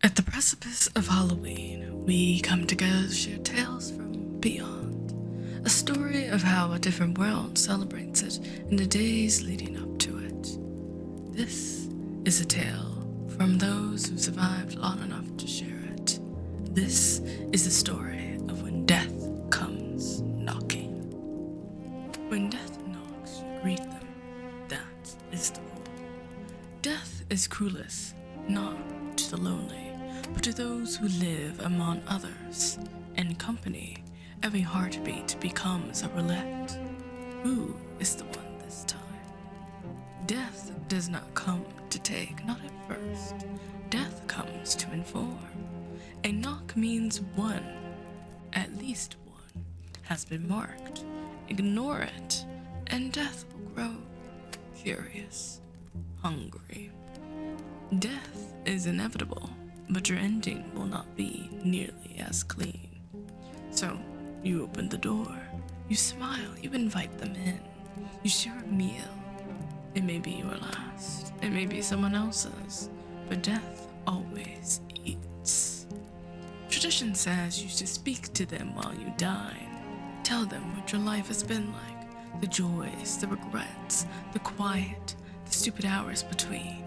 At the precipice of Halloween, we come together to share tales from beyond. A story of how a different world celebrates it in the days leading up to it. This is a tale from those who survived long enough to share it. This is the story of when death comes knocking. When death knocks, you greet them. That is the rule. Death is cruelest, not to the lonely, but to those who live among others. In company, every heartbeat becomes a roulette. Who is the one this time? Death does not come to take, not at first. Death comes to inform. A knock means one, at least one, has been marked. Ignore it, and death will grow curious, hungry. Death is inevitable, but your ending will not be nearly as clean. So, you open the door, you smile, you invite them in, you share a meal. It may be your last, it may be someone else's, but death always eats. Tradition says you should speak to them while you dine. Tell them what your life has been like, the joys, the regrets, the quiet, the stupid hours between.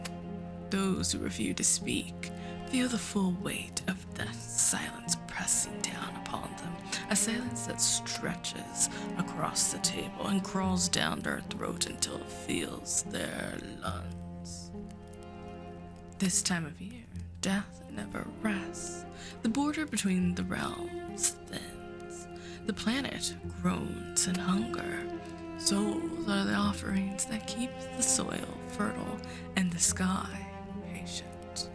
Those who refuse to speak feel the full weight of death's silence pressing down upon them, a silence that stretches across the table and crawls down their throat until it fills their lungs. This time of year, death never rests. The border between the realms thins. The planet groans in hunger. Souls are the offerings that keep the soil fertile and the sky patient.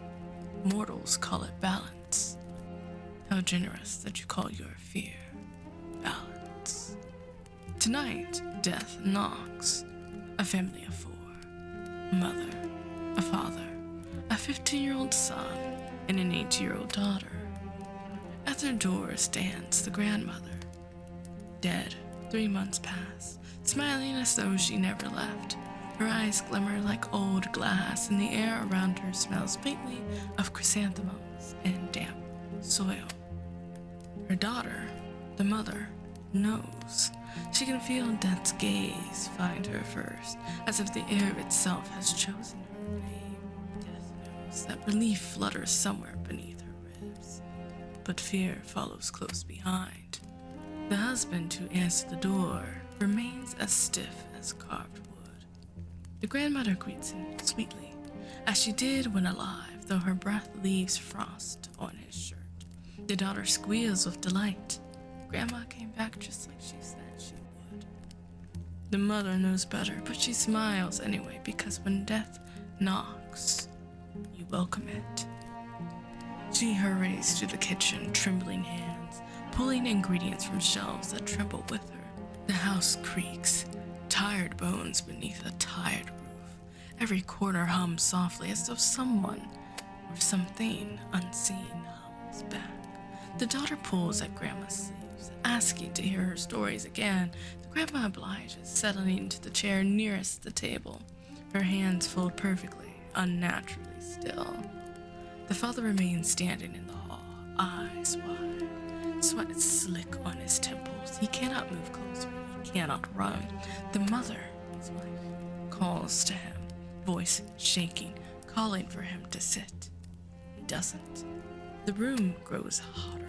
Mortals call it balance. How generous that you call your fear balance. Tonight, death knocks. A family of four. A mother, a father, a 15-year-old son, and an 8-year-old daughter. At their door stands the grandmother. Dead, 3 months past, smiling as though she never left. Her eyes glimmer like old glass, and the air around her smells faintly of chrysanthemums and damp soil. Her daughter, the mother, knows. She can feel death's gaze find her first, as if the air itself has chosen her name. Death knows that relief flutters somewhere beneath her ribs, but fear follows close behind. The husband who answered the door remains as stiff as carved wood. The grandmother greets him sweetly, as she did when alive, though her breath leaves frost on his shirt. The daughter squeals with delight. Grandma came back just like she said she would. The mother knows better, but she smiles anyway, because when death knocks, you welcome it. She hurries to the kitchen, trembling hands, pulling ingredients from shelves that tremble with her. The house creaks, tired bones beneath a tired roof. Every corner hums softly as though someone or something unseen hums back. The daughter pulls at Grandma's sleeves, asking to hear her stories again. The grandma obliges, settling into the chair nearest the table. Her hands fold perfectly, unnaturally still. The father remains standing in the hall, eyes wide. Sweat is slick on his temples. He cannot move closer. He cannot run. The mother, his wife, calls to him, voice shaking, calling for him to sit. He doesn't. The room grows hotter.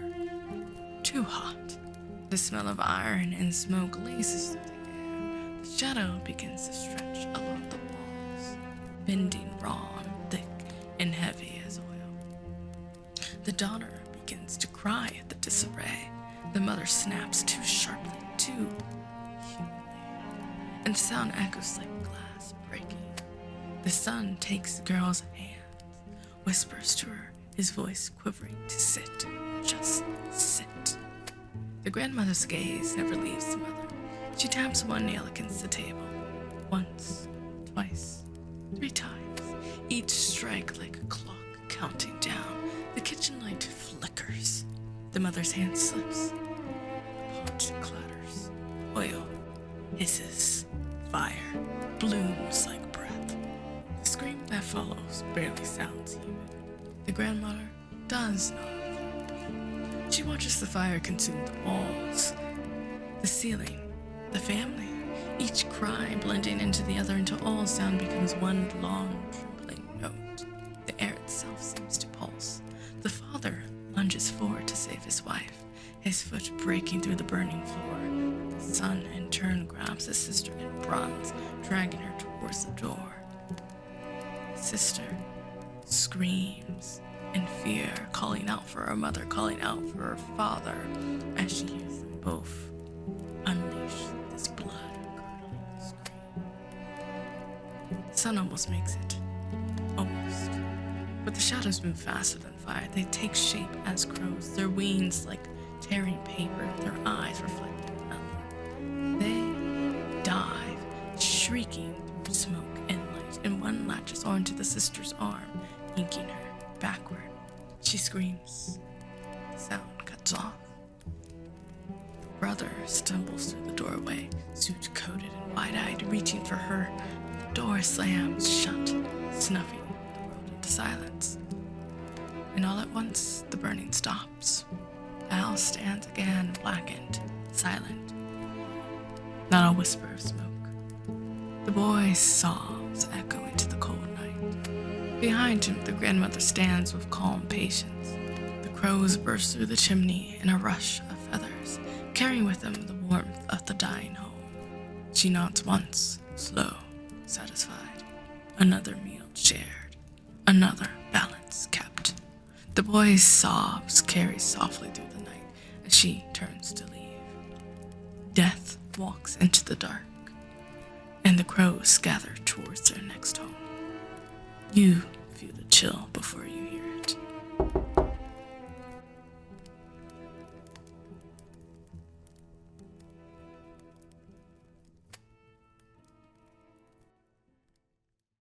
Too hot. The smell of iron and smoke laces through the air. The shadow begins to stretch along the walls, bending raw and thick and heavy as oil. The daughter begins to cry at the disarray. The mother snaps too sharply, too humanly, and the sound echoes like glass breaking. The son takes the girl's hands, whispers to her, his voice quivering, to sit, just sit. The grandmother's gaze never leaves the mother. She taps one nail against the table, once, twice, 3 times, each strike like a clock counting down. The kitchen light flickers. The mother's hand slips. Pot clatters. Oil hisses. Fire blooms like breath. The scream that follows barely sounds human. The grandmother does not. She watches the fire consume the walls, the ceiling, the family, each cry blending into the other until all sound becomes one long, trembling note. The air itself seems to pulse. The father lunges forward to save his wife, his foot breaking through the burning floor. The son, in turn, grabs his sister in bronze, dragging her towards the door. The sister screams in fear, calling out for her mother, calling out for her father, as she hears them both unleash this blood-curdling scream. The son almost makes it. Almost. But the shadows move faster than fire. They take shape as crows, their wings like tearing paper, their eyes reflecting nothing. They dive, shrieking through smoke and light, and one latches onto the sister's arm, yanking her backward. She screams. The sound cuts off. Brother stumbles through the doorway, suit coated and wide-eyed, reaching for her. The door slams shut, snuffing the world into silence. And all at once, the burning stops. The house stands again, blackened, silent. Not a whisper of smoke. The boy's sobs echo into the cold night. Behind him, the grandmother stands with calm patience. The crows burst through the chimney in a rush of feathers, carrying with them the warmth of the dying home. She nods once, slow, satisfied. Another meal shared. Another balance kept. The boy's sobs carry softly through the night as she turns to leave. Death walks into the dark, and the crows gather towards their next home. You feel the chill before you hear it.